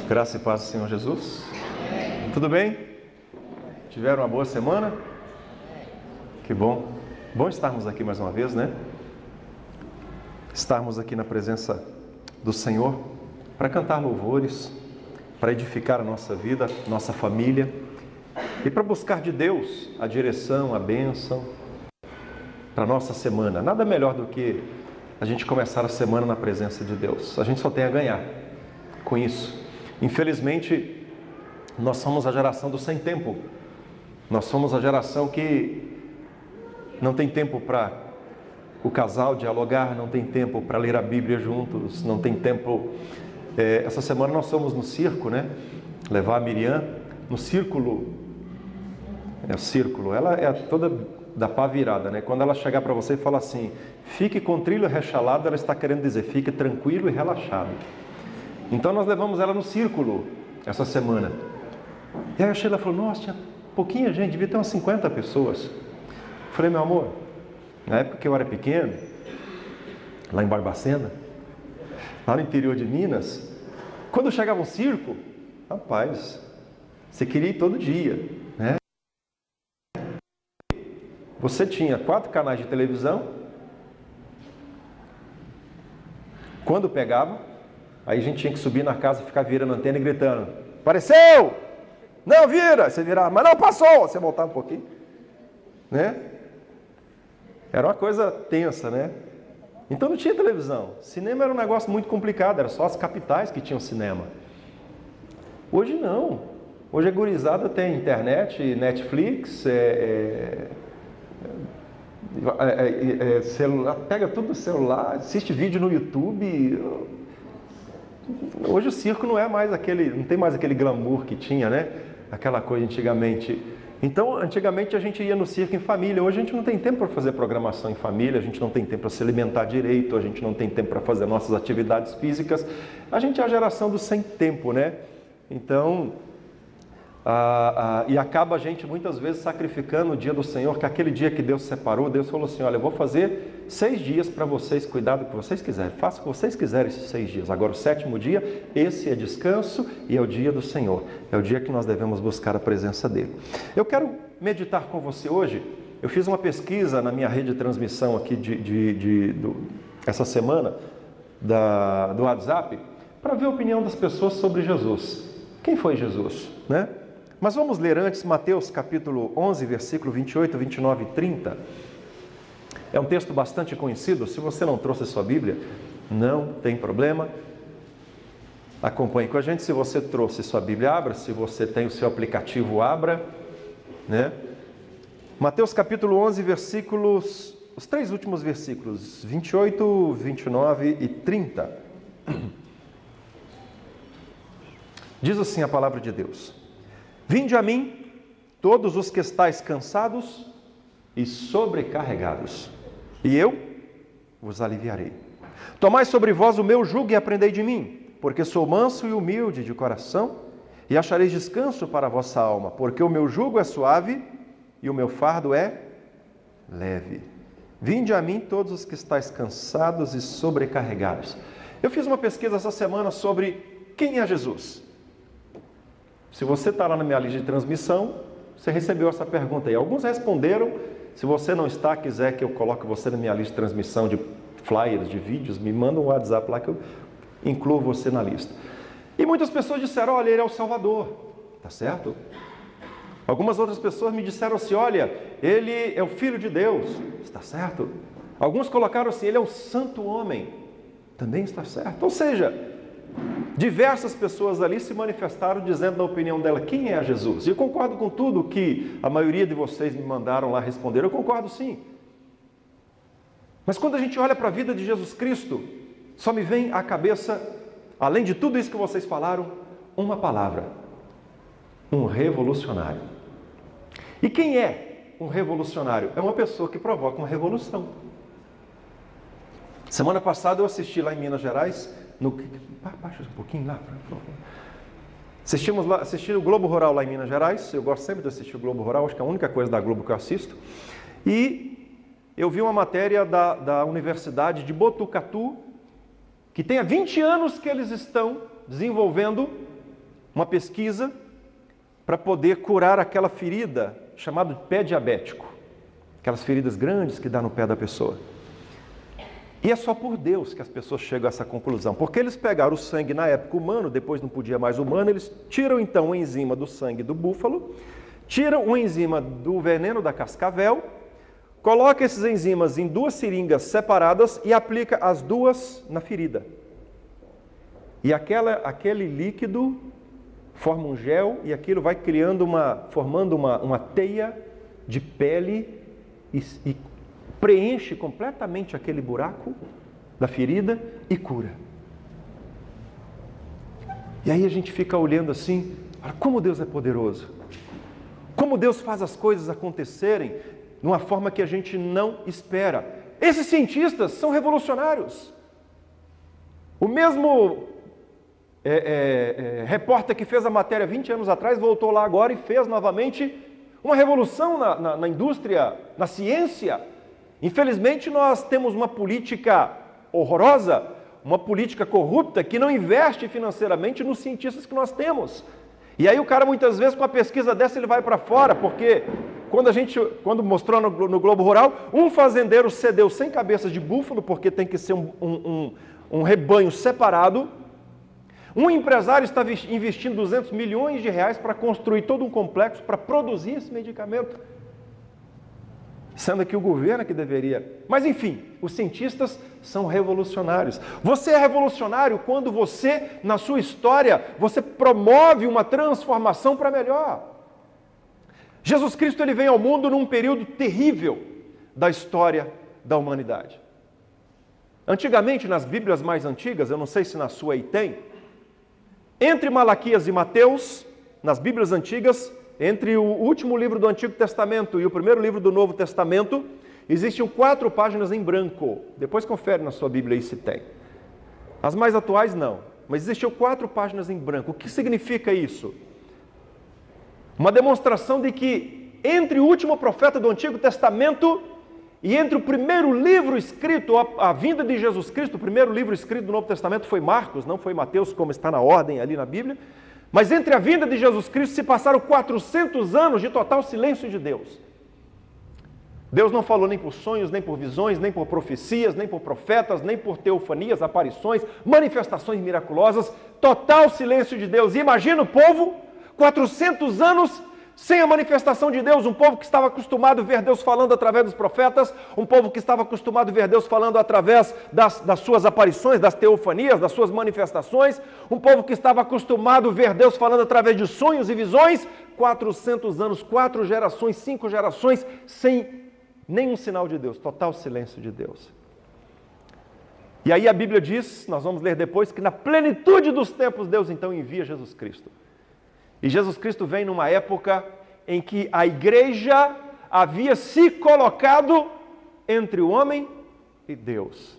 Graça e paz do Senhor Jesus. Tudo bem? Tiveram uma boa semana? Que bom. Bom estarmos aqui mais uma vez, né? Estarmos aqui na presença do Senhor para cantar louvores, para edificar a nossa vida, nossa família e para buscar de Deus a direção, a bênção para a nossa semana. Nada melhor do que a gente começar a semana na presença de Deus. A gente só tem a ganhar com isso. Infelizmente, nós somos a geração do sem tempo. Nós somos a geração que não tem tempo para o casal dialogar, não tem tempo para ler a Bíblia juntos, não tem tempo... Essa semana nós fomos no circo, né? Levar a Miriam no círculo. O círculo, ela é toda da pá virada, né? Quando ela chegar para você e falar assim, fique com trilho rechalado, ela está querendo dizer, fique tranquilo e relaxado. Então nós levamos ela no círculo essa semana. E aí a Sheila falou, nossa, tinha pouquinha gente, devia ter umas 50 pessoas. Eu falei, meu amor, na época que eu era pequeno, lá em Barbacena, lá no interior de Minas, quando chegava um circo, rapaz, você queria ir todo dia, né? Você tinha 4 canais de televisão. Quando pegava, aí a gente tinha que subir na casa e ficar virando a antena e gritando, apareceu! Não, vira! Você virava, mas não passou! Você voltava um pouquinho, né? Era uma coisa tensa, né? Então não tinha televisão. Cinema era um negócio muito complicado, era só as capitais que tinham cinema. Hoje não. Hoje a gurizada tem internet, Netflix, celular, pega tudo no celular, assiste vídeo no YouTube. Hoje o circo não é mais aquele, não tem mais aquele glamour que tinha, né? Aquela coisa antigamente. Então, antigamente a gente ia no circo em família. Hoje a gente não tem tempo para fazer programação em família, a gente não tem tempo para se alimentar direito, a gente não tem tempo para fazer nossas atividades físicas. A gente é a geração do sem tempo, né? Então, e acaba a gente muitas vezes sacrificando o dia do Senhor, que aquele dia que Deus separou, Deus falou assim, olha, eu vou fazer 6 dias para vocês cuidar do que vocês quiserem, faça o que vocês quiserem esses 6 dias. Agora o 7º dia, esse é descanso e é o dia do Senhor, é o dia que nós devemos buscar a presença dEle. Eu quero meditar com você hoje. Eu fiz uma pesquisa na minha rede de transmissão aqui essa semana do WhatsApp, para ver a opinião das pessoas sobre Jesus. Quem foi Jesus, né? Mas vamos ler antes Mateus capítulo 11, versículo 28, 29 e 30. É um texto bastante conhecido. Se você não trouxe a sua Bíblia, não tem problema. Acompanhe com a gente. Se você trouxe sua Bíblia, abra. Se você tem o seu aplicativo, abra, né? Mateus capítulo 11, versículos, os 3 últimos versículos, 28, 29 e 30. Diz assim a palavra de Deus. Vinde a mim, todos os que estáis cansados e sobrecarregados, e eu vos aliviarei. Tomai sobre vós o meu jugo e aprendei de mim, porque sou manso e humilde de coração, e achareis descanso para a vossa alma, porque o meu jugo é suave e o meu fardo é leve. Vinde a mim, todos os que estáis cansados e sobrecarregados. Eu fiz uma pesquisa essa semana sobre quem é Jesus. Se você está lá na minha lista de transmissão, você recebeu essa pergunta aí. Alguns responderam. Se você não está, quiser que eu coloque você na minha lista de transmissão de flyers, de vídeos, me manda um WhatsApp lá que eu incluo você na lista. E muitas pessoas disseram, olha, ele é o Salvador. Tá certo? Algumas outras pessoas me disseram assim, olha, ele é o Filho de Deus. Está certo? Alguns colocaram assim, ele é o Santo Homem. Também está certo. Ou seja... diversas pessoas ali se manifestaram dizendo na opinião dela quem é Jesus. E eu concordo com tudo que a maioria de vocês me mandaram lá responder. Eu concordo sim. Mas quando a gente olha para a vida de Jesus Cristo, só me vem à cabeça, além de tudo isso que vocês falaram, uma palavra. Um revolucionário. E quem é um revolucionário? É uma pessoa que provoca uma revolução. Semana passada eu assisti lá em Minas Gerais... baixa um pouquinho lá, por favor. Assisti o Globo Rural lá em Minas Gerais. Eu gosto sempre de assistir o Globo Rural, acho que é a única coisa da Globo que eu assisto. E eu vi uma matéria da Universidade de Botucatu, que tem há 20 anos que eles estão desenvolvendo uma pesquisa para poder curar aquela ferida chamada de pé diabético. Aquelas feridas grandes que dá no pé da pessoa. E é só por Deus que as pessoas chegam a essa conclusão. Porque eles pegaram o sangue na época humano, depois não podia mais humano, eles tiram então a enzima do sangue do búfalo, tiram a enzima do veneno da cascavel, coloca esses enzimas em 2 seringas separadas e aplica as 2 na ferida. E aquele líquido forma um gel e aquilo vai formando uma teia de pele e preenche completamente aquele buraco da ferida e cura. E aí a gente fica olhando assim, como Deus é poderoso. Como Deus faz as coisas acontecerem de uma forma que a gente não espera. Esses cientistas são revolucionários. O mesmo repórter que fez a matéria 20 anos atrás voltou lá agora e fez novamente uma revolução na indústria, na ciência. Infelizmente nós temos uma política horrorosa, uma política corrupta que não investe financeiramente nos cientistas que nós temos. E aí o cara muitas vezes com a pesquisa dessa ele vai para fora, porque quando mostrou no Globo Rural, um fazendeiro cedeu 100 cabeças de búfalo, porque tem que ser um rebanho separado. Um empresário está investindo 200 milhões de reais para construir todo um complexo para produzir esse medicamento. Sendo que o governo é que deveria. Mas enfim, os cientistas são revolucionários. Você é revolucionário quando você, na sua história, você promove uma transformação para melhor. Jesus Cristo ele vem ao mundo num período terrível da história da humanidade. Antigamente, nas Bíblias mais antigas, eu não sei se na sua aí tem, entre Malaquias e Mateus, nas Bíblias antigas, entre o último livro do Antigo Testamento e o primeiro livro do Novo Testamento, existiam 4 páginas em branco. Depois confere na sua Bíblia aí se tem. As mais atuais não, mas existiam 4 páginas em branco. O que significa isso? Uma demonstração de que entre o último profeta do Antigo Testamento e entre o primeiro livro escrito, a vinda de Jesus Cristo, o primeiro livro escrito do Novo Testamento foi Marcos, não foi Mateus, como está na ordem ali na Bíblia. Mas entre a vinda de Jesus Cristo se passaram 400 anos de total silêncio de Deus. Deus não falou nem por sonhos, nem por visões, nem por profecias, nem por profetas, nem por teofanias, aparições, manifestações miraculosas. Total silêncio de Deus. E imagina o povo, 400 anos sem a manifestação de Deus, um povo que estava acostumado a ver Deus falando através dos profetas, um povo que estava acostumado a ver Deus falando através das suas aparições, das teofanias, das suas manifestações, um povo que estava acostumado a ver Deus falando através de sonhos e visões, 400 anos, 4 gerações, 5 gerações, sem nenhum sinal de Deus, total silêncio de Deus. E aí a Bíblia diz, nós vamos ler depois, que na plenitude dos tempos Deus então envia Jesus Cristo. E Jesus Cristo vem numa época em que a igreja havia se colocado entre o homem e Deus.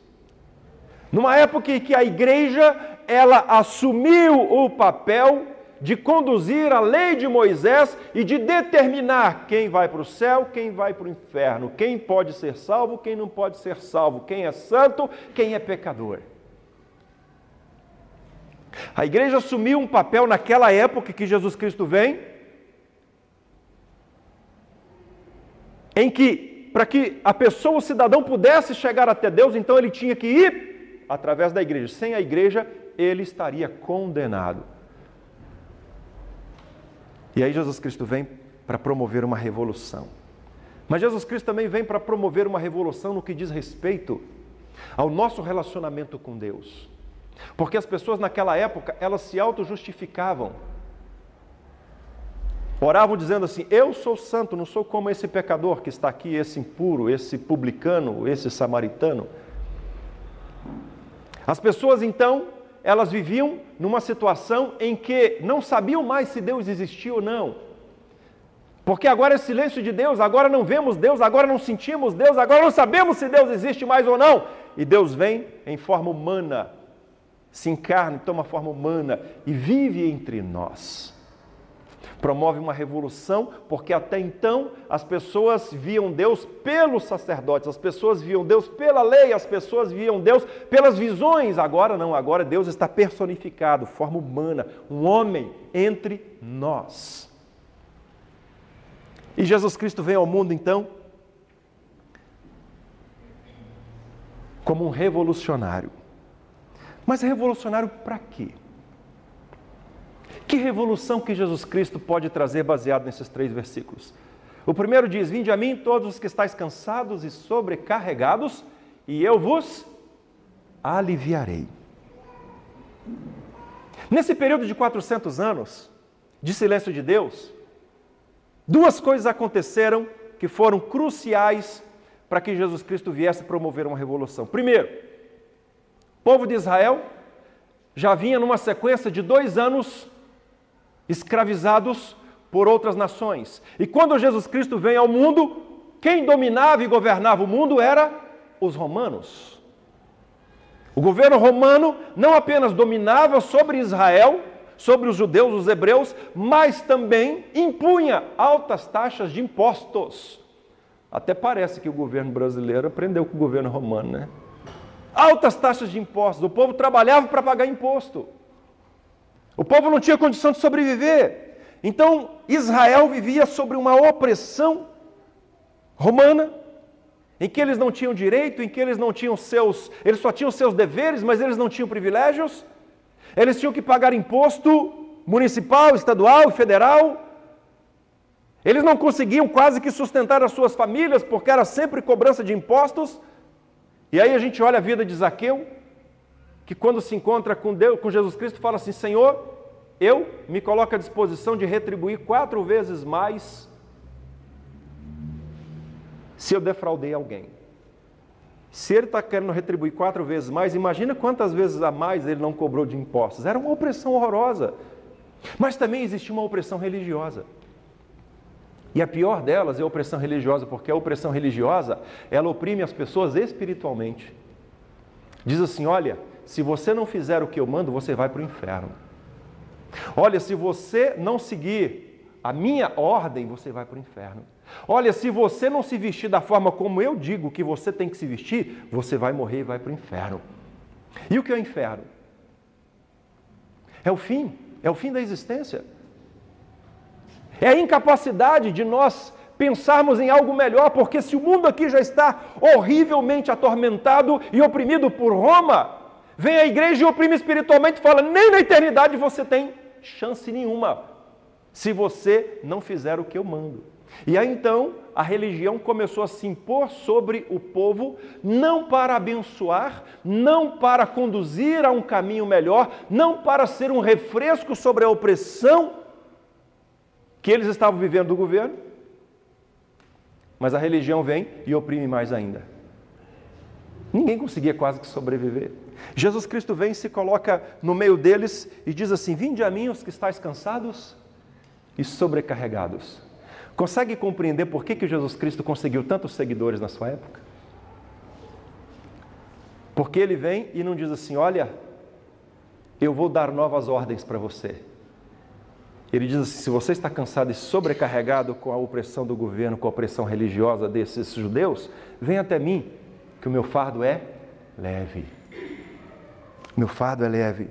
Numa época em que a igreja, ela assumiu o papel de conduzir a lei de Moisés e de determinar quem vai para o céu, quem vai para o inferno, quem pode ser salvo, quem não pode ser salvo, quem é santo, quem é pecador. A igreja assumiu um papel naquela época que Jesus Cristo vem, em que, para que a pessoa, o cidadão, pudesse chegar até Deus, então ele tinha que ir através da igreja. Sem a igreja, ele estaria condenado. E aí Jesus Cristo vem para promover uma revolução. Mas Jesus Cristo também vem para promover uma revolução no que diz respeito ao nosso relacionamento com Deus. Porque as pessoas naquela época, elas se auto-justificavam. Oravam dizendo assim, eu sou santo, não sou como esse pecador que está aqui, esse impuro, esse publicano, esse samaritano. As pessoas então, elas viviam numa situação em que não sabiam mais se Deus existia ou não. Porque agora é silêncio de Deus, agora não vemos Deus, agora não sentimos Deus, agora não sabemos se Deus existe mais ou não. E Deus vem em forma humana, se encarna, toma forma humana e vive entre nós. Promove uma revolução, porque até então as pessoas viam Deus pelos sacerdotes, as pessoas viam Deus pela lei, as pessoas viam Deus pelas visões. Agora não, agora Deus está personificado, forma humana, um homem entre nós. E Jesus Cristo vem ao mundo então como um revolucionário. Mas revolucionário para quê? Que revolução que Jesus Cristo pode trazer baseado nesses 3 versículos? O primeiro diz: vinde a mim todos os que estáis cansados e sobrecarregados, e eu vos aliviarei. Nesse período de 400 anos de silêncio de Deus, 2 coisas aconteceram que foram cruciais para que Jesus Cristo viesse promover uma revolução. Primeiro, o povo de Israel já vinha numa sequência de 2 anos escravizados por outras nações. E quando Jesus Cristo vem ao mundo, quem dominava e governava o mundo era os romanos. O governo romano não apenas dominava sobre Israel, sobre os judeus, os hebreus, mas também impunha altas taxas de impostos. Até parece que o governo brasileiro aprendeu com o governo romano, né? Altas taxas de impostos. O povo trabalhava para pagar imposto. O povo não tinha condição de sobreviver. Então, Israel vivia sobre uma opressão romana, em que eles não tinham direito, em que eles não tinham eles só tinham seus deveres, mas eles não tinham privilégios. Eles tinham que pagar imposto municipal, estadual e federal. Eles não conseguiam quase que sustentar as suas famílias, porque era sempre cobrança de impostos. E aí a gente olha a vida de Zaqueu, que quando se encontra com Deus, com Jesus Cristo, fala assim: Senhor, eu me coloco à disposição de retribuir 4 vezes mais se eu defraudei alguém. Se ele está querendo retribuir 4 vezes mais, imagina quantas vezes a mais ele não cobrou de impostos. Era uma opressão horrorosa. Mas também existia uma opressão religiosa. E a pior delas é a opressão religiosa, porque a opressão religiosa, ela oprime as pessoas espiritualmente. Diz assim: olha, se você não fizer o que eu mando, você vai para o inferno. Olha, se você não seguir a minha ordem, você vai para o inferno. Olha, se você não se vestir da forma como eu digo que você tem que se vestir, você vai morrer e vai para o inferno. E o que é o inferno? É o fim da existência. É a incapacidade de nós pensarmos em algo melhor, porque se o mundo aqui já está horrivelmente atormentado e oprimido por Roma, vem a igreja e oprime espiritualmente e fala: nem na eternidade você tem chance nenhuma, se você não fizer o que eu mando. E aí então a religião começou a se impor sobre o povo, não para abençoar, não para conduzir a um caminho melhor, não para ser um refresco sobre a opressão que eles estavam vivendo do governo, mas a religião vem e oprime mais ainda. Ninguém conseguia quase que sobreviver. Jesus Cristo vem e se coloca no meio deles e diz assim: vinde a mim os que estáis cansados e sobrecarregados. Consegue compreender por que Jesus Cristo conseguiu tantos seguidores na sua época? Porque ele vem e não diz assim: olha, eu vou dar novas ordens para você. Ele diz assim: se você está cansado e sobrecarregado com a opressão do governo, com a opressão religiosa desses judeus, vem até mim, que o meu fardo é leve. Meu fardo é leve.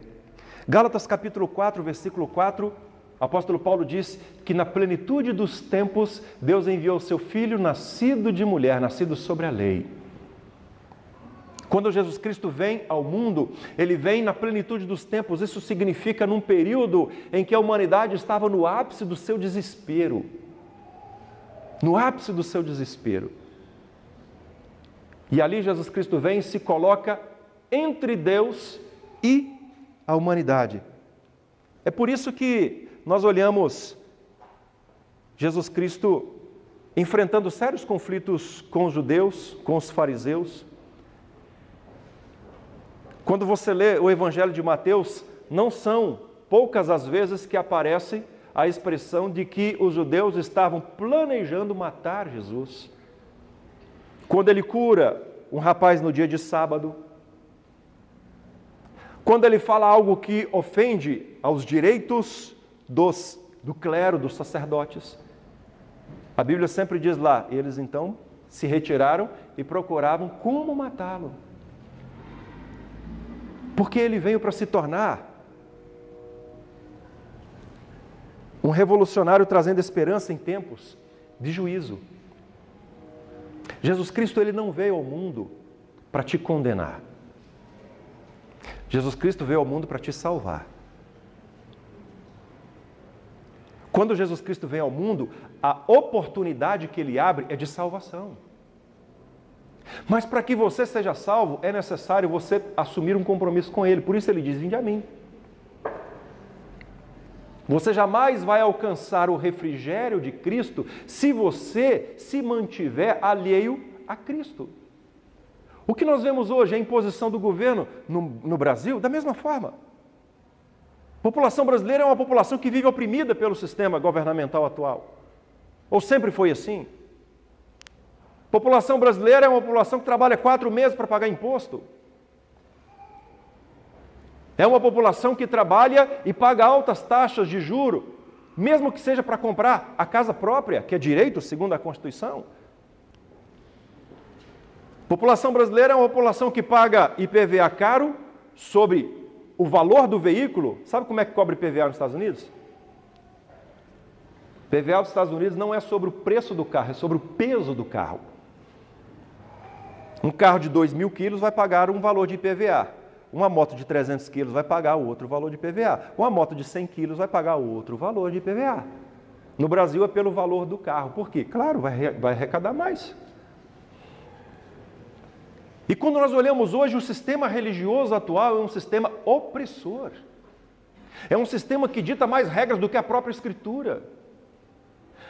Gálatas capítulo 4, versículo 4, o apóstolo Paulo diz que na plenitude dos tempos, Deus enviou o seu Filho, nascido de mulher, nascido sobre a lei. Quando Jesus Cristo vem ao mundo, ele vem na plenitude dos tempos. Isso significa num período em que a humanidade estava no ápice do seu desespero. No ápice do seu desespero. E ali Jesus Cristo vem e se coloca entre Deus e a humanidade. É por isso que nós olhamos Jesus Cristo enfrentando sérios conflitos com os judeus, com os fariseus. Quando você lê o Evangelho de Mateus, não são poucas as vezes que aparece a expressão de que os judeus estavam planejando matar Jesus. Quando ele cura um rapaz no dia de sábado, quando ele fala algo que ofende aos direitos do clero, dos sacerdotes. A Bíblia sempre diz lá, eles então se retiraram e procuravam como matá-lo. Porque ele veio para se tornar um revolucionário trazendo esperança em tempos de juízo. Jesus Cristo, ele não veio ao mundo para te condenar. Jesus Cristo veio ao mundo para te salvar. Quando Jesus Cristo vem ao mundo, a oportunidade que ele abre é de salvação. Mas para que você seja salvo, é necessário você assumir um compromisso com ele. Por isso ele diz, vinde a mim. Você jamais vai alcançar o refrigério de Cristo se você se mantiver alheio a Cristo. O que nós vemos hoje é a imposição do governo no Brasil, da mesma forma. A população brasileira é uma população que vive oprimida pelo sistema governamental atual. Ou sempre foi assim? A população brasileira é uma população que trabalha 4 meses para pagar imposto. É uma população que trabalha e paga altas taxas de juro, mesmo que seja para comprar a casa própria, que é direito segundo a Constituição. A população brasileira é uma população que paga IPVA caro sobre o valor do veículo. Sabe como é que cobra IPVA nos Estados Unidos? IPVA dos Estados Unidos não é sobre o preço do carro, é sobre o peso do carro. Um carro de 2.000 quilos vai pagar um valor de IPVA. Uma moto de 300 quilos vai pagar outro valor de IPVA. Uma moto de 100 quilos vai pagar outro valor de IPVA. No Brasil é pelo valor do carro. Por quê? Claro, vai arrecadar mais. E quando nós olhamos hoje, o sistema religioso atual é um sistema opressor. É um sistema que dita mais regras do que a própria Escritura.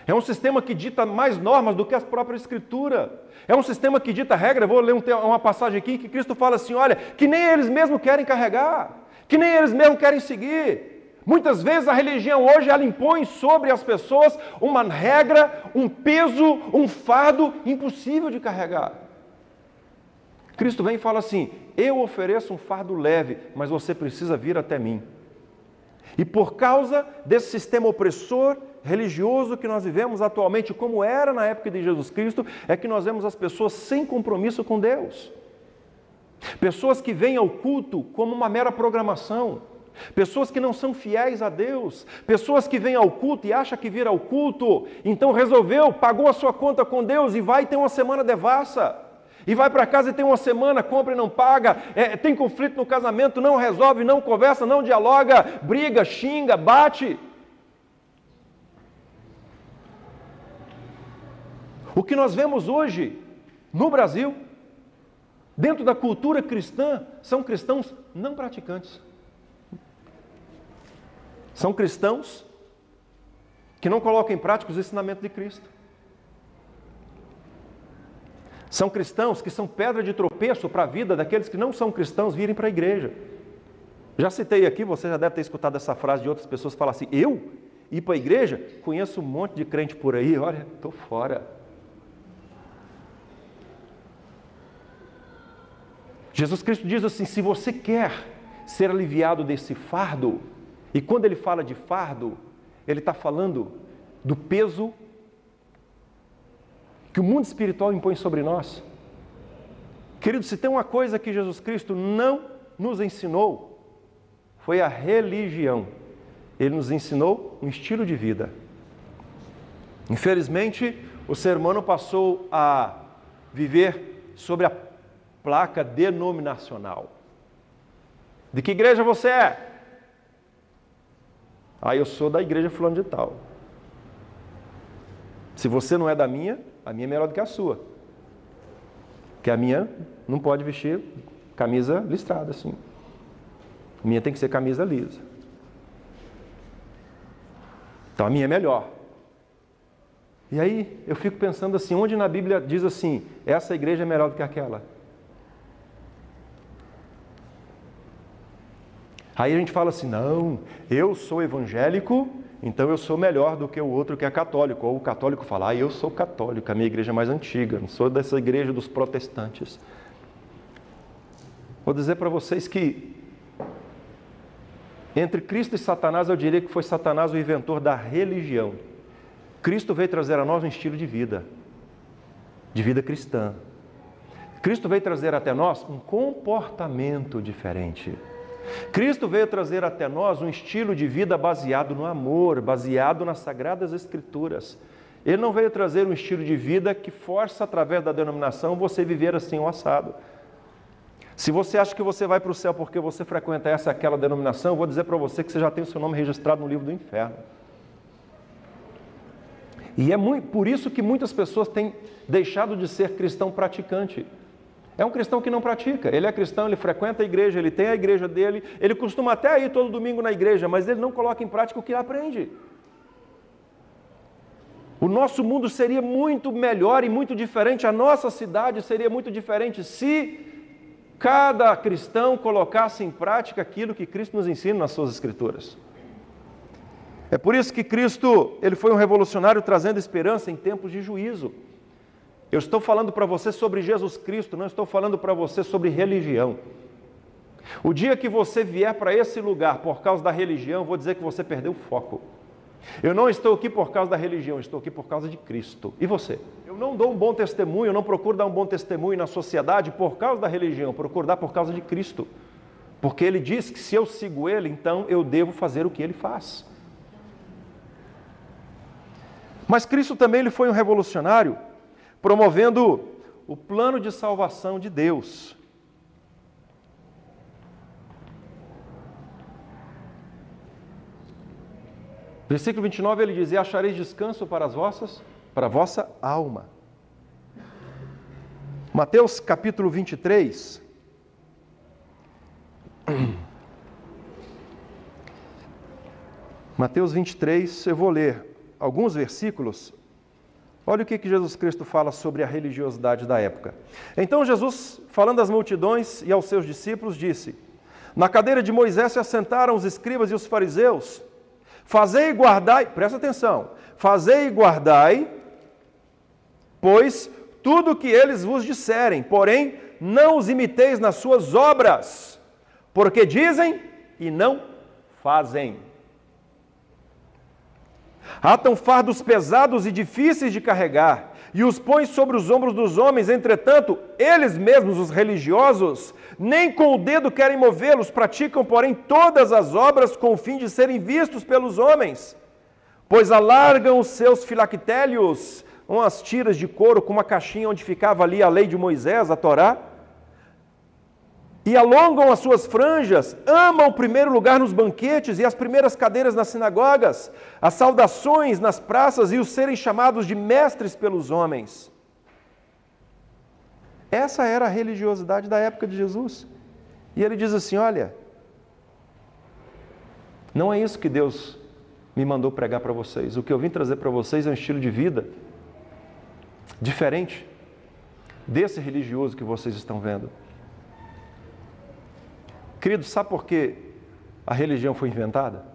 É um sistema que dita mais normas do que a própria Escritura. É um sistema que dita regra. Eu vou ler uma passagem aqui que Cristo fala assim, olha, que nem eles mesmos querem carregar, que nem eles mesmos querem seguir. Muitas vezes a religião hoje, ela impõe sobre as pessoas uma regra, um peso, um fardo impossível de carregar. Cristo vem e fala assim, eu ofereço um fardo leve, mas você precisa vir até mim. E por causa desse sistema opressor, religioso que nós vivemos atualmente, como era na época de Jesus Cristo, é que nós vemos as pessoas sem compromisso com Deus. Pessoas que vêm ao culto como uma mera programação. Pessoas que não são fiéis a Deus. Pessoas que vêm ao culto e acham que vir ao culto, então resolveu, pagou a sua conta com Deus e vai ter uma semana devassa. E vai para casa e tem uma semana, compra e não paga, tem conflito no casamento, não resolve, não conversa, não dialoga, briga, xinga, bate. O que nós vemos hoje no Brasil, dentro da cultura cristã, são cristãos não praticantes. São cristãos que não colocam em prática os ensinamentos de Cristo. São cristãos que são pedra de tropeço para a vida daqueles que não são cristãos virem para a igreja. Já citei aqui, você já deve ter escutado essa frase de outras pessoas que falam assim, eu ir para a igreja? Conheço um monte de crente por aí, olha, estou fora. Jesus Cristo diz assim, se você quer ser aliviado desse fardo, e quando ele fala de fardo, ele está falando do peso que o mundo espiritual impõe sobre nós. Querido, se tem uma coisa que Jesus Cristo não nos ensinou, foi a religião. Ele nos ensinou um estilo de vida. Infelizmente, o ser humano passou a viver sobre a placa denominacional. De que igreja você é? Eu sou da igreja fulano de tal. Se você não é da minha, a minha é melhor do que a sua. Porque a minha não pode vestir camisa listrada assim. A minha tem que ser camisa lisa. Então a minha é melhor. E aí eu fico pensando assim, onde na Bíblia diz assim, essa igreja é melhor do que aquela? Aí a gente fala assim, não, eu sou evangélico, então eu sou melhor do que o outro que é católico. Ou o católico fala, eu sou católico, a minha igreja é mais antiga, não sou dessa igreja dos protestantes. Vou dizer para vocês que Entre Cristo e Satanás, eu diria que foi Satanás o inventor da religião. Cristo veio trazer a nós um estilo de vida cristã. Cristo veio trazer até nós um comportamento diferente. Cristo veio trazer até nós um estilo de vida baseado no amor, baseado nas Sagradas Escrituras. Ele não veio trazer um estilo de vida que força, através da denominação, você viver assim ou assado. Se você acha que você vai para o céu porque você frequenta essa ou aquela denominação, eu vou dizer para você que você já tem o seu nome registrado no livro do inferno. E é por isso que muitas pessoas têm deixado de ser cristão praticante. É um cristão que não pratica. Ele é cristão, ele frequenta a igreja, ele tem a igreja dele, ele costuma até ir todo domingo na igreja, mas ele não coloca em prática o que aprende. O nosso mundo seria muito melhor e muito diferente, a nossa cidade seria muito diferente se cada cristão colocasse em prática aquilo que Cristo nos ensina nas suas Escrituras. É por isso que Cristo, ele foi um revolucionário trazendo esperança em tempos de juízo. Eu estou falando para você sobre Jesus Cristo, não estou falando para você sobre religião. O dia que você vier para esse lugar por causa da religião, vou dizer que você perdeu o foco. Eu não estou aqui por causa da religião, estou aqui por causa de Cristo. E você? Eu não dou um bom testemunho, eu não procuro dar um bom testemunho na sociedade por causa da religião, eu procuro dar por causa de Cristo. Porque Ele diz que se eu sigo Ele, então eu devo fazer o que Ele faz. Mas Cristo também ele foi um revolucionário, promovendo o plano de salvação de Deus. Versículo 29, ele diz: e achareis descanso para a vossa alma. Mateus capítulo 23. Mateus 23, eu vou ler alguns versículos. Olha o que Jesus Cristo fala sobre a religiosidade da época. Então Jesus, falando às multidões e aos seus discípulos, disse: na cadeira de Moisés se assentaram os escribas e os fariseus. Fazei e guardai, presta atenção, fazei e guardai, pois tudo o que eles vos disserem, porém não os imiteis nas suas obras, porque dizem e não fazem. Atam fardos pesados e difíceis de carregar, e os põem sobre os ombros dos homens, entretanto, eles mesmos, os religiosos, nem com o dedo querem movê-los, praticam, porém, todas as obras com o fim de serem vistos pelos homens, pois alargam os seus filactélios, umas tiras de couro com uma caixinha onde ficava ali a lei de Moisés, a Torá, e alongam as suas franjas, amam o primeiro lugar nos banquetes e as primeiras cadeiras nas sinagogas, as saudações nas praças e os serem chamados de mestres pelos homens. Essa era a religiosidade da época de Jesus. E ele diz assim: olha, não é isso que Deus me mandou pregar para vocês. O que eu vim trazer para vocês é um estilo de vida diferente desse religioso que vocês estão vendo. Querido, sabe por que a religião foi inventada?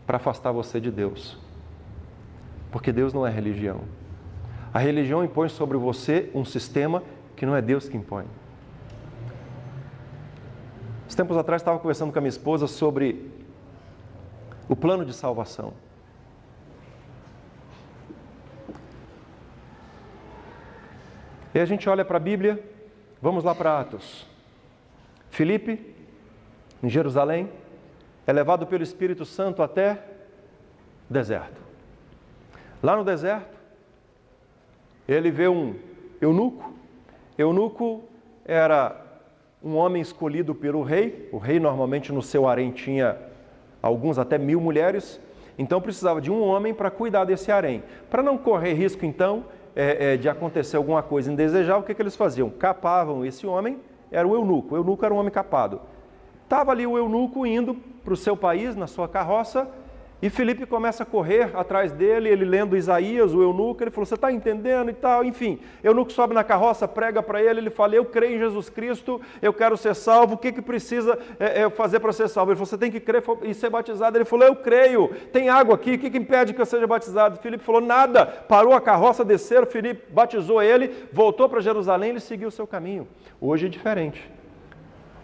Para afastar você de Deus. Porque Deus não é religião. A religião impõe sobre você um sistema que não é Deus que impõe. Uns tempos atrás estava conversando com a minha esposa sobre o plano de salvação. E a gente olha para a Bíblia, vamos lá para Atos. Filipe, em Jerusalém, é levado pelo Espírito Santo até o deserto. Lá no deserto, ele vê um eunuco. Eunuco era um homem escolhido pelo rei. O rei normalmente no seu harém tinha alguns até 1000 mulheres. Então precisava de um homem para cuidar desse harém. Para não correr risco então de acontecer alguma coisa indesejável, o que eles faziam? Capavam esse homem, era o eunuco. O eunuco era um homem capado. Estava ali o eunuco indo para o seu país, na sua carroça, e Filipe começa a correr atrás dele, ele lendo Isaías, o eunuco, ele falou: você está entendendo e tal, enfim. O eunuco sobe na carroça, prega para ele fala: eu creio em Jesus Cristo, eu quero ser salvo, o que precisa fazer para ser salvo? Ele falou: você tem que crer e ser batizado. Ele falou: eu creio, tem água aqui, o que impede que eu seja batizado? Filipe falou: nada, parou a carroça, desceram, Filipe batizou ele, voltou para Jerusalém, ele seguiu o seu caminho. Hoje é diferente.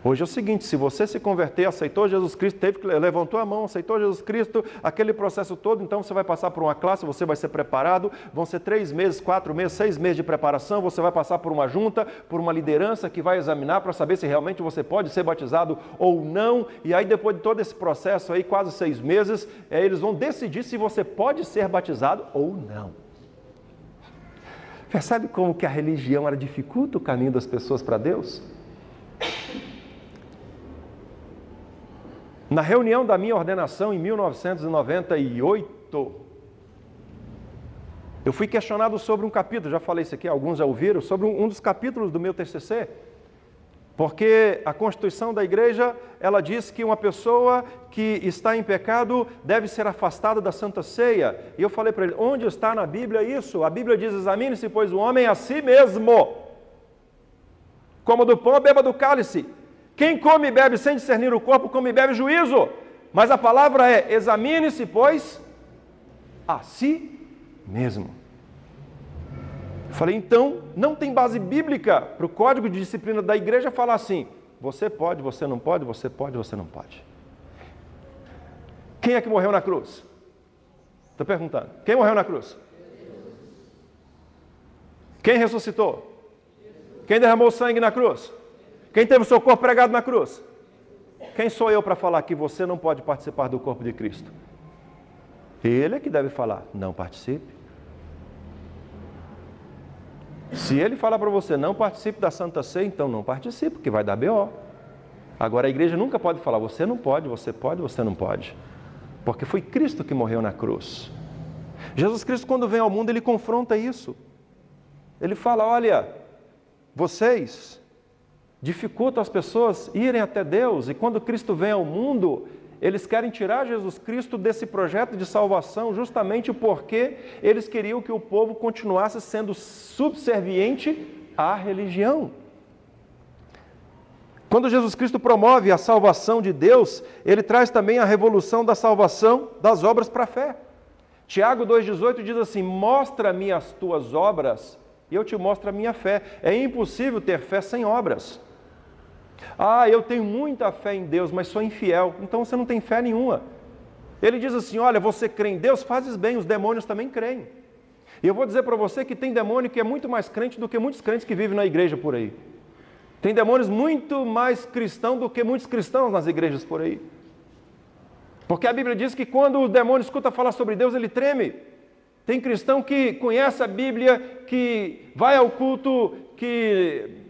Hoje é o seguinte, se você se converter, aceitou Jesus Cristo, levantou a mão, aceitou Jesus Cristo, aquele processo todo, então você vai passar por uma classe, você vai ser preparado, vão ser 3 meses, 4 meses, 6 meses de preparação, você vai passar por uma junta, por uma liderança que vai examinar para saber se realmente você pode ser batizado ou não, e aí depois de todo esse processo aí, quase 6 meses, eles vão decidir se você pode ser batizado ou não. Percebe como que a religião ela dificulta o caminho das pessoas para Deus? Na reunião da minha ordenação em 1998, eu fui questionado sobre um capítulo, já falei isso aqui, alguns já ouviram, sobre um dos capítulos do meu TCC, porque a Constituição da Igreja, ela diz que uma pessoa que está em pecado deve ser afastada da Santa Ceia. E eu falei para ele, onde está na Bíblia isso? A Bíblia diz, examine-se, pois, o homem a si mesmo. Coma do pão, beba do cálice. Quem come e bebe sem discernir o corpo, come e bebe juízo. Mas a palavra é, examine-se, pois, a si mesmo. Falei, então, não tem base bíblica para o código de disciplina da igreja falar assim, você pode, você não pode, você pode, você não pode. Quem é que morreu na cruz? Estou perguntando. Quem morreu na cruz? Quem ressuscitou? Quem derramou sangue na cruz? Quem teve o seu corpo pregado na cruz? Quem sou eu para falar que você não pode participar do corpo de Cristo? Ele é que deve falar, não participe. Se ele falar para você, não participe da Santa Ceia, então não participe, porque vai dar B.O. Agora a igreja nunca pode falar, você não pode, você pode, você não pode. Porque foi Cristo que morreu na cruz. Jesus Cristo, quando vem ao mundo, ele confronta isso. Ele fala, olha, vocês dificultam as pessoas irem até Deus, e quando Cristo vem ao mundo, eles querem tirar Jesus Cristo desse projeto de salvação, justamente porque eles queriam que o povo continuasse sendo subserviente à religião. Quando Jesus Cristo promove a salvação de Deus, ele traz também a revolução da salvação das obras para a fé. Tiago 2,18 diz assim, mostra-me as tuas obras e eu te mostro a minha fé. É impossível ter fé sem obras. Ah, eu tenho muita fé em Deus, mas sou infiel. Então você não tem fé nenhuma. Ele diz assim, olha, você crê em Deus, fazes bem, os demônios também creem. E eu vou dizer para você que tem demônio que é muito mais crente do que muitos crentes que vivem na igreja por aí. Tem demônios muito mais cristãos do que muitos cristãos nas igrejas por aí. Porque a Bíblia diz que quando o demônio escuta falar sobre Deus, ele treme. Tem cristão que conhece a Bíblia, que vai ao culto, que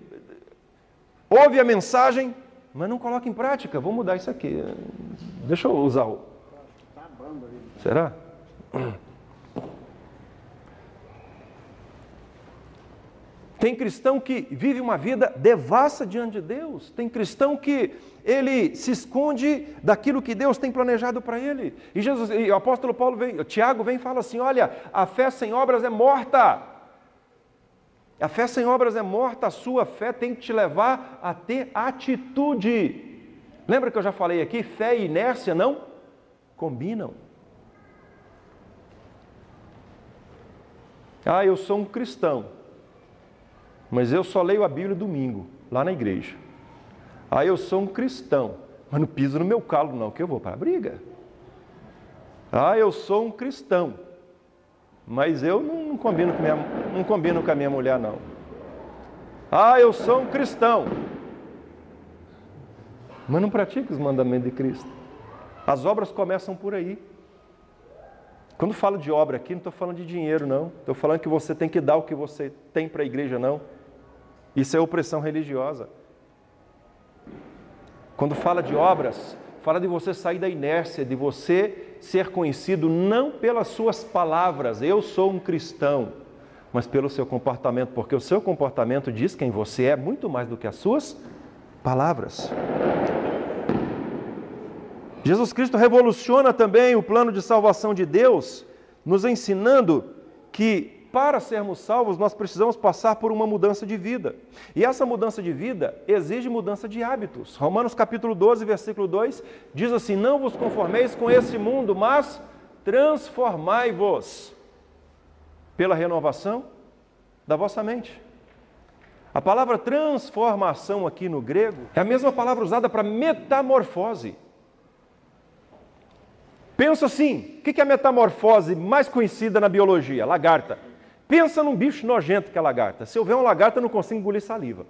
ouve a mensagem, mas não coloca em prática. Vou mudar isso aqui. Deixa eu usar o... Será? Tem cristão que vive uma vida devassa diante de Deus. Tem cristão que ele se esconde daquilo que Deus tem planejado para ele. E o apóstolo Tiago vem e fala assim, olha, a fé sem obras é morta. A fé sem obras é morta, a sua fé tem que te levar a ter atitude. Lembra que eu já falei aqui, fé e inércia não combinam. Ah, eu sou um cristão, mas eu só leio a Bíblia domingo, lá na igreja. Ah, eu sou um cristão, mas não piso no meu calo não, que eu vou para a briga. Ah, eu sou um cristão, mas eu não combino com a minha mulher não. Ah, eu sou um cristão, mas não pratico os mandamentos de Cristo. As obras começam por aí. Quando falo de obra aqui, não estou falando de dinheiro não. Estou falando que você tem que dar o que você tem para a igreja não. Isso é opressão religiosa. Quando fala de obras, fala de você sair da inércia, de você ser conhecido não pelas suas palavras, eu sou um cristão, mas pelo seu comportamento, porque o seu comportamento diz quem você é muito mais do que as suas palavras. Jesus Cristo revoluciona também o plano de salvação de Deus, nos ensinando que para sermos salvos nós precisamos passar por uma mudança de vida. E essa mudança de vida exige mudança de hábitos. Romanos capítulo 12, versículo 2, diz assim, não vos conformeis com esse mundo, mas transformai-vos pela renovação da vossa mente. A palavra transformação aqui no grego é a mesma palavra usada para metamorfose. Pensa assim, o que é a metamorfose mais conhecida na biologia? Lagarta. Pensa num bicho nojento que é a lagarta. Se eu ver uma lagarta, eu não consigo engolir saliva.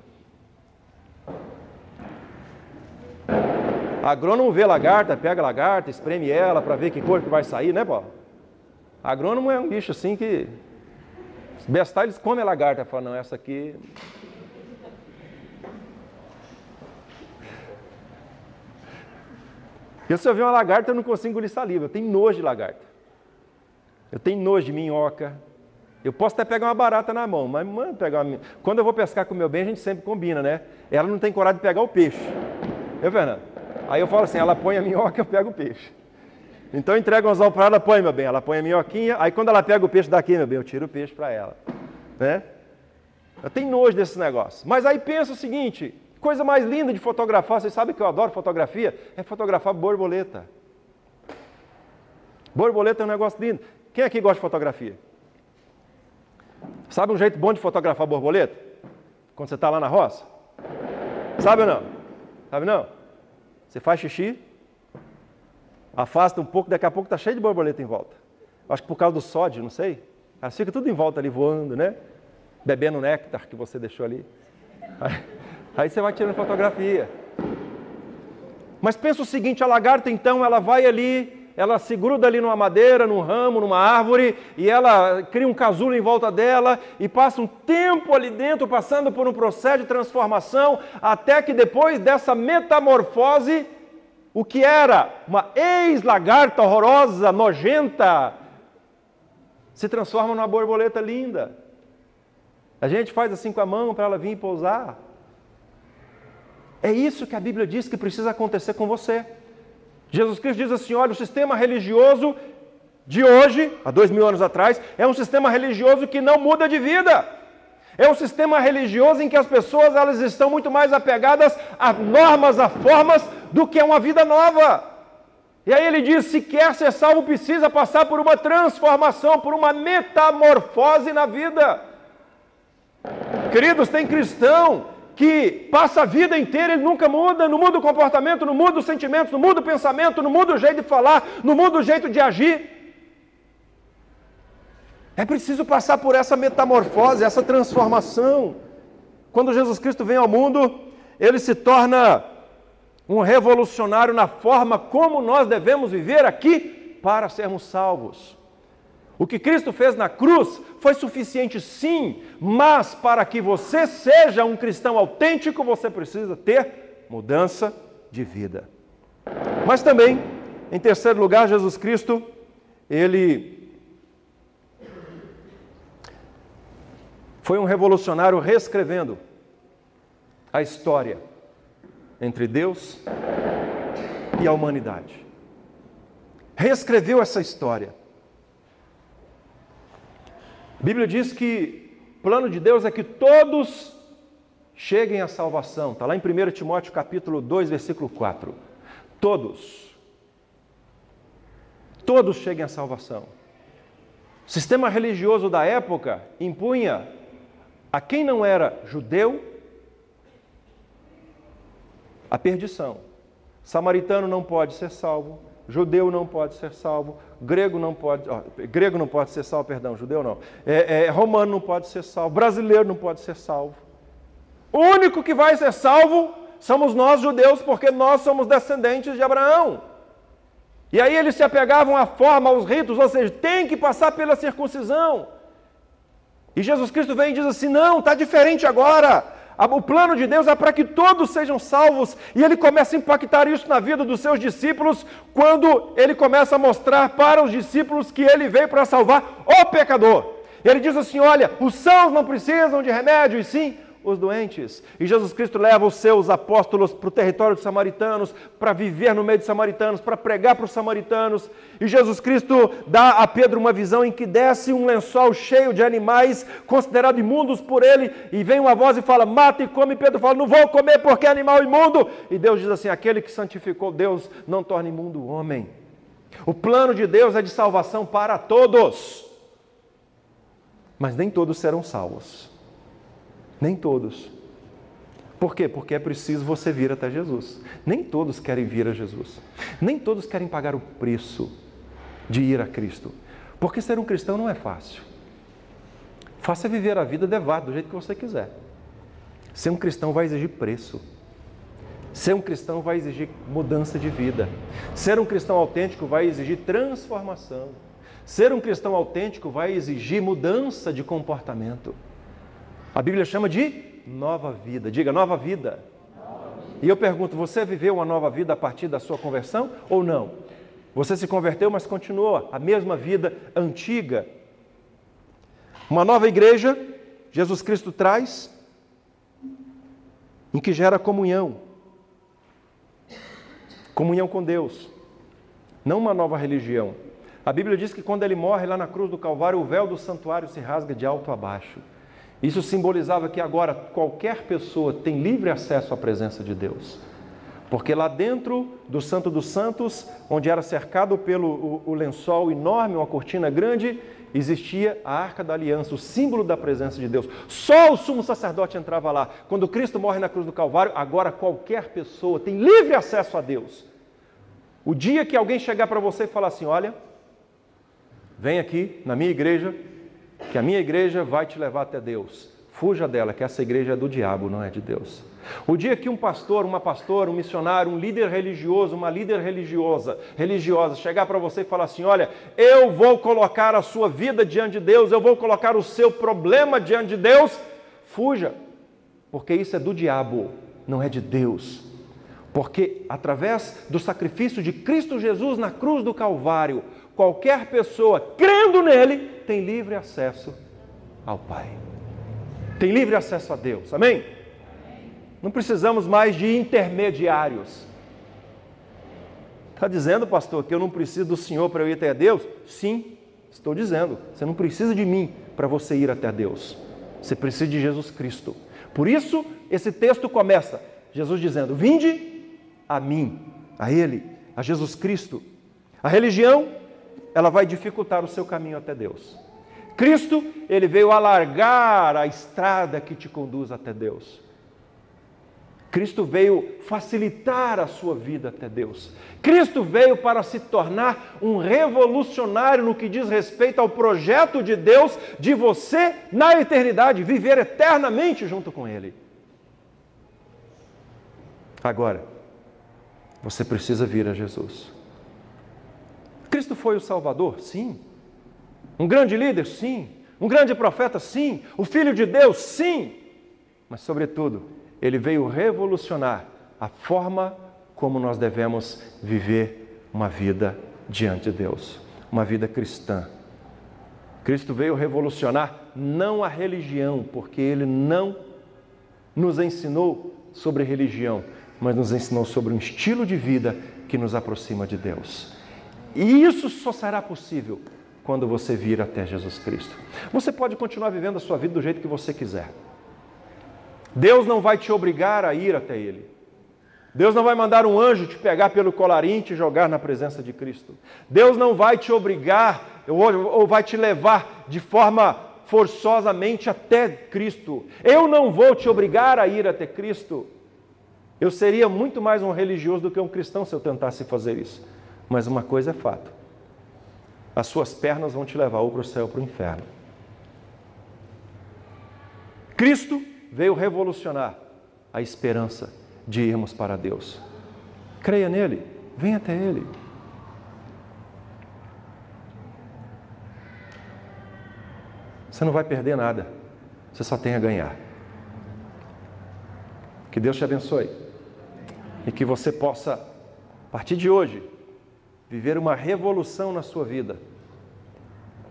Agrônomo vê lagarta, pega a lagarta, espreme ela para ver que cor que vai sair, né, Paulo? Agrônomo é um bicho assim que... Os bestais, eles comem a lagarta. Fala, não, essa aqui... E se eu ver uma lagarta, eu não consigo engolir saliva. Eu tenho nojo de lagarta. Eu tenho nojo de minhoca. Eu posso até pegar uma barata na mão, mas quando eu vou pescar com o meu bem, a gente sempre combina, né? Ela não tem coragem de pegar o peixe. Eu, Fernando? Aí eu falo assim, ela põe a minhoca, eu pego o peixe. Então eu entrego um anzol para ela, põe, meu bem. Ela põe a minhoquinha, aí quando ela pega o peixe daqui, meu bem, eu tiro o peixe para ela. Né? Eu tenho nojo desse negócio. Mas aí pensa o seguinte, coisa mais linda de fotografar, vocês sabem que eu adoro fotografia, é fotografar borboleta. Borboleta é um negócio lindo. Quem aqui gosta de fotografia? Sabe um jeito bom de fotografar borboleta? Quando você está lá na roça? Sabe ou não? Sabe não? Você faz xixi, afasta um pouco, daqui a pouco está cheio de borboleta em volta. Acho que por causa do sódio, não sei. Elas ficam tudo em volta ali voando, né? Bebendo o néctar que você deixou ali. Aí você vai tirando fotografia. Mas pensa o seguinte, a lagarta então, ela vai ali, ela se gruda ali numa madeira, num ramo, numa árvore, e ela cria um casulo em volta dela, e passa um tempo ali dentro, passando por um processo de transformação, até que depois dessa metamorfose, o que era uma ex-lagarta horrorosa, nojenta, se transforma numa borboleta linda. A gente faz assim com a mão para ela vir pousar. É isso que a Bíblia diz que precisa acontecer com você. Jesus Cristo diz assim, olha, o sistema religioso de hoje, há 2000 anos atrás, é um sistema religioso que não muda de vida. É um sistema religioso em que as pessoas elas estão muito mais apegadas a normas, a formas, do que a uma vida nova. E aí ele diz, se quer ser salvo, precisa passar por uma transformação, por uma metamorfose na vida. Queridos, tem cristão que passa a vida inteira, ele nunca muda, não muda o comportamento, não muda os sentimentos, não muda o pensamento, não muda o jeito de falar, não muda o jeito de agir. É preciso passar por essa metamorfose, essa transformação. Quando Jesus Cristo vem ao mundo, ele se torna um revolucionário na forma como nós devemos viver aqui para sermos salvos. O que Cristo fez na cruz foi suficiente sim, mas para que você seja um cristão autêntico, você precisa ter mudança de vida. Mas também, em terceiro lugar, Jesus Cristo, ele foi um revolucionário reescrevendo a história entre Deus e a humanidade. Reescreveu essa história. A Bíblia diz que o plano de Deus é que todos cheguem à salvação. Está lá em 1 Timóteo capítulo 2, versículo 4. Todos cheguem à salvação. O sistema religioso da época impunha a quem não era judeu a perdição. Samaritano não pode ser salvo, judeu não pode ser salvo, grego não pode ser salvo, perdão, judeu não. Romano não pode ser salvo, brasileiro não pode ser salvo. O único que vai ser salvo somos nós judeus, porque nós somos descendentes de Abraão. E aí eles se apegavam à forma, aos ritos, ou seja, tem que passar pela circuncisão. E Jesus Cristo vem e diz assim, não, está diferente agora. O plano de Deus é para que todos sejam salvos, e ele começa a impactar isso na vida dos seus discípulos, quando ele começa a mostrar para os discípulos que ele veio para salvar o pecador. Ele diz assim, olha, os sãos não precisam de remédio, e sim os doentes. E Jesus Cristo leva os seus apóstolos para o território dos samaritanos, para viver no meio dos samaritanos, para pregar para os samaritanos. E Jesus Cristo dá a Pedro uma visão em que desce um lençol cheio de animais, considerados imundos por ele, e vem uma voz e fala, mata e come. E Pedro fala, não vou comer porque é animal imundo. E Deus diz assim, aquele que santificou Deus não torna imundo o homem. O plano de Deus é de salvação para todos, mas nem todos serão salvos. Nem todos. Por quê? Porque é preciso você vir até Jesus. Nem todos querem vir a Jesus. Nem todos querem pagar o preço de ir a Cristo. Porque ser um cristão não é fácil. Fácil é viver a vida devado, do jeito que você quiser. Ser um cristão vai exigir preço. Ser um cristão vai exigir mudança de vida. Ser um cristão autêntico vai exigir transformação. Ser um cristão autêntico vai exigir mudança de comportamento. A Bíblia chama de nova vida. Diga, nova vida. E eu pergunto, você viveu uma nova vida a partir da sua conversão ou não? Você se converteu, mas continuou a mesma vida antiga. Uma nova igreja, Jesus Cristo traz, em que gera comunhão. Comunhão com Deus. Não uma nova religião. A Bíblia diz que quando ele morre lá na cruz do Calvário, o véu do santuário se rasga de alto a baixo. Isso simbolizava que agora qualquer pessoa tem livre acesso à presença de Deus. Porque lá dentro do Santo dos Santos, onde era cercado pelo o lençol enorme, uma cortina grande, existia a Arca da Aliança, o símbolo da presença de Deus. Só o sumo sacerdote entrava lá. Quando Cristo morre na cruz do Calvário, agora qualquer pessoa tem livre acesso a Deus. O dia que alguém chegar para você e falar assim, olha, vem aqui na minha igreja, que a minha igreja vai te levar até Deus. Fuja dela, que essa igreja é do diabo, não é de Deus. O dia que um pastor, uma pastora, um missionário, um líder religioso, uma líder religiosa chegar para você e falar assim, olha, eu vou colocar a sua vida diante de Deus, eu vou colocar o seu problema diante de Deus, fuja, porque isso é do diabo, não é de Deus. Porque através do sacrifício de Cristo Jesus na cruz do Calvário, qualquer pessoa, crendo nele, tem livre acesso ao Pai. Tem livre acesso a Deus. Amém? Não precisamos mais de intermediários. Está dizendo, pastor, que eu não preciso do Senhor para eu ir até Deus? Sim, estou dizendo. Você não precisa de mim para você ir até Deus. Você precisa de Jesus Cristo. Por isso, esse texto começa, Jesus dizendo, vinde a mim, a Ele, a Jesus Cristo. A religião, ela vai dificultar o seu caminho até Deus. Cristo, Ele veio alargar a estrada que te conduz até Deus. Cristo veio facilitar a sua vida até Deus. Cristo veio para se tornar um revolucionário no que diz respeito ao projeto de Deus de você, na eternidade, viver eternamente junto com Ele. Agora, você precisa vir a Jesus. Cristo foi o Salvador? Sim. Um grande líder? Sim. Um grande profeta? Sim. O Filho de Deus? Sim. Mas, sobretudo, Ele veio revolucionar a forma como nós devemos viver uma vida diante de Deus. Uma vida cristã. Cristo veio revolucionar não a religião, porque Ele não nos ensinou sobre religião, mas nos ensinou sobre um estilo de vida que nos aproxima de Deus. E isso só será possível quando você vir até Jesus Cristo. Você pode continuar vivendo a sua vida do jeito que você quiser. Deus não vai te obrigar a ir até Ele. Deus não vai mandar um anjo te pegar pelo colarinho e te jogar na presença de Cristo. Deus não vai te obrigar ou vai te levar de forma forçosamente até Cristo. Eu não vou te obrigar a ir até Cristo. Eu seria muito mais um religioso do que um cristão se eu tentasse fazer isso. Mas uma coisa é fato. As suas pernas vão te levar ou para o céu ou para o inferno. Cristo veio revolucionar a esperança de irmos para Deus. Creia nele, venha até Ele. Você não vai perder nada, você só tem a ganhar. Que Deus te abençoe e que você possa, a partir de hoje, viver uma revolução na sua vida.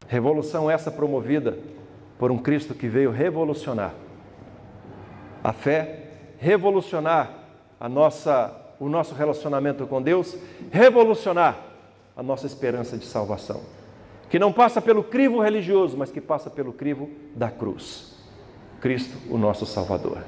Revolução essa promovida por um Cristo que veio revolucionar a fé, revolucionar o nosso relacionamento com Deus, revolucionar a nossa esperança de salvação. Que não passa pelo crivo religioso, mas que passa pelo crivo da cruz. Cristo, o nosso Salvador.